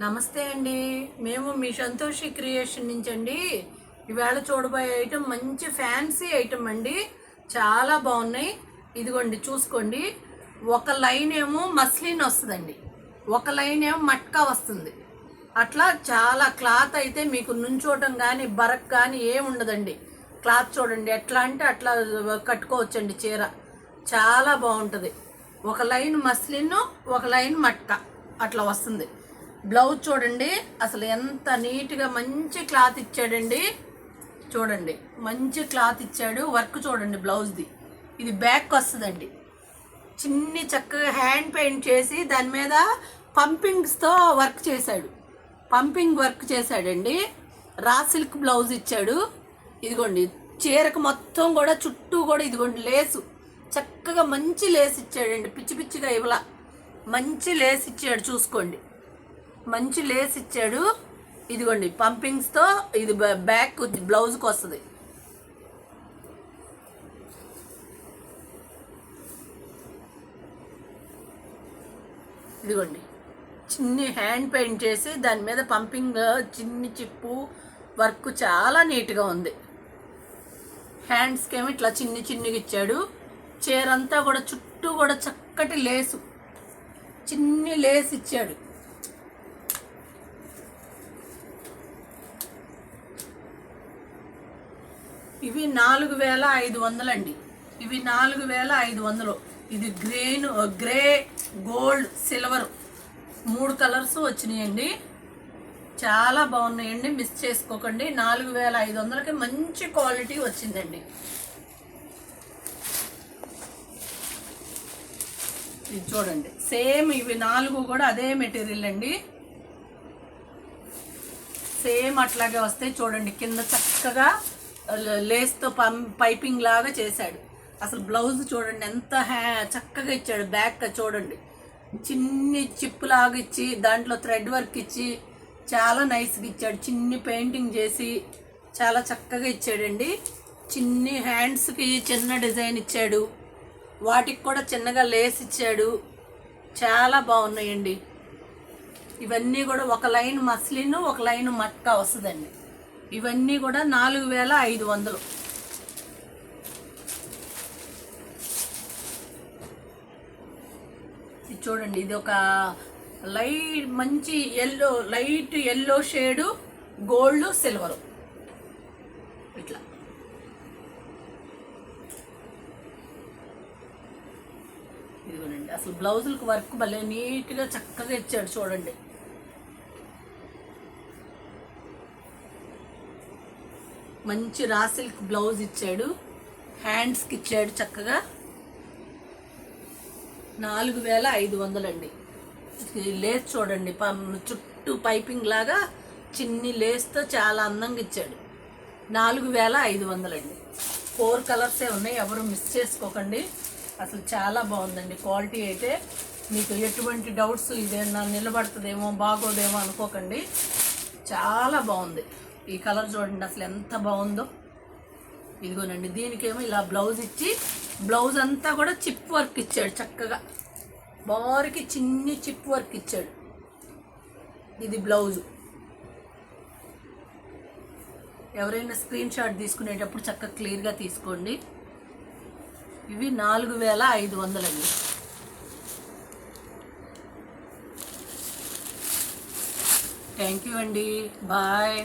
నమస్తే అండి. మేము మీ సంతోషి క్రియేషన్ నుంచి అండి. ఇవాళ చూడబోయే ఐటెం మంచి ఫ్యాన్సీ ఐటెం అండి. చాలా బాగున్నాయి. ఇదిగోండి చూసుకోండి. ఒక లైన్ ఏమో మస్లిన్ వస్తుందండి, ఒక లైన్ ఏమో మట్కా వస్తుంది. అట్లా చాలా క్లాత్ అయితే మీకు నుంచోటం కానీ బరక్ కానీ ఏముండదండి. క్లాత్ చూడండి ఎట్లా అంటే అట్లా కట్టుకోవచ్చండి. చీర చాలా బాగుంటుంది. ఒక లైన్ మస్లిన్, ఒక లైన్ మట్కా అట్లా వస్తుంది. బ్లౌజ్ చూడండి అసలు ఎంత నీట్గా మంచి క్లాత్ ఇచ్చాడండి. చూడండి మంచి క్లాత్ ఇచ్చాడు. వర్క్ చూడండి బ్లౌజ్ది. ఇది బ్యాక్ వస్తుందండి. చిన్ని చక్కగా హ్యాండ్ పెయింట్ చేసి దాని మీద పంపింగ్స్తో వర్క్ చేశాడు. పంపింగ్ వర్క్ చేశాడండి. రా సిల్క్ బ్లౌజ్ ఇచ్చాడు. ఇదిగోండి చీరకు మొత్తం కూడా చుట్టూ కూడా ఇదిగోండి లేసు, చక్కగా మంచి లేస్ ఇచ్చాడండి. పిచ్చి పిచ్చిగా ఇవ్వలా, మంచి లేస్ ఇచ్చాడు. చూసుకోండి మంచి లేస్ ఇచ్చాడు. ఇదిగోండి పంపింగ్స్తో ఇది బ్యాక్ బ్లౌజ్కి వస్తుంది. ఇదిగోండి చిన్ని హ్యాండ్ పెయింట్ చేసి దాని మీద పంపింగ్ చిన్ని చిప్పు వర్క్ చాలా నీట్గా ఉంది. హ్యాండ్స్కి ఏమో ఇట్లా చిన్ని చిన్నిగా ఇచ్చాడు. చీర అంతా కూడా చుట్టూ కూడా చక్కటి లేసు, చిన్ని లేస్ ఇచ్చాడు. ఇవి 4500 అండి. ఇవి 4500. ఇది గ్రే, గోల్డ్, సిల్వర్ 3 కలర్స్ వచ్చినాయండి. చాలా బాగున్నాయండి. మిస్ చేసుకోకండి. 4500కి మంచి క్వాలిటీ వచ్చిందండి. ఇది చూడండి సేమ్ ఇవి 4 కూడా అదే మెటీరియల్ అండి. సేమ్ అట్లాగే వస్తాయి. చూడండి కింద చక్కగా లేస్తో పైపింగ్ లాగా చేశాడు. అసలు బ్లౌజ్ చూడండి ఎంత చక్కగా ఇచ్చాడు. బ్యాక్ చూడండి చిన్ని చిప్పు లాగా ఇచ్చి దాంట్లో థ్రెడ్ వర్క్ ఇచ్చి చాలా నైస్గా ఇచ్చాడు. చిన్ని పెయింటింగ్ చేసి చాలా చక్కగా ఇచ్చాడండి. చిన్ని హ్యాండ్స్కి చిన్న డిజైన్ ఇచ్చాడు. వాటికి కూడా చిన్నగా లేస్ ఇచ్చాడు. చాలా బాగున్నాయండి. ఇవన్నీ కూడా ఒక లైన్ మస్లిన్, ఒక లైన్ మట్కా వస్తుందండి. ఇవన్నీ కూడా 4500. ఇది చూడండి ఇది ఒక మంచి light yellow shade, gold, silver ఇట్లా. ఇదిగోనండి అసలు బ్లౌజులకు వర్క్ భలే నీట్గా చక్కగా ఇచ్చాడు. చూడండి మంచి రా సిల్క్ బ్లౌజ్ ఇచ్చాడు. హ్యాండ్స్కి ఇచ్చాడు చక్కగా. 4500 అండి. లేస్ చూడండి చుట్టూ పైపింగ్ లాగా చిన్ని లేస్తో చాలా అందంగా ఇచ్చాడు. 4500 అండి. 4 కలర్సే ఉన్నాయి. ఎవరు మిస్ చేసుకోకండి. అసలు చాలా బాగుందండి. క్వాలిటీ అయితే మీకు ఎటువంటి డౌట్స్ ఇదేనా నిలబడుతుందేమో బాగోదేమో అనుకోకండి. చాలా బాగుంది. ఈ కలర్ చూడండి అసలు ఎంత బాగుందో. ఇదిగోనండి దీనికేమో ఇలా బ్లౌజ్ ఇచ్చి బ్లౌజ్ అంతా కూడా చిప్ వర్క్ ఇచ్చాడు. చక్కగా బారికి చిన్ని చిప్ వర్క్ ఇచ్చాడు. ఇది బ్లౌజు. ఎవరైనా స్క్రీన్ షాట్ తీసుకునేటప్పుడు చక్కగా క్లియర్గా తీసుకోండి. ఇవి 4500 అండి. థ్యాంక్ యూ అండి. బాయ్.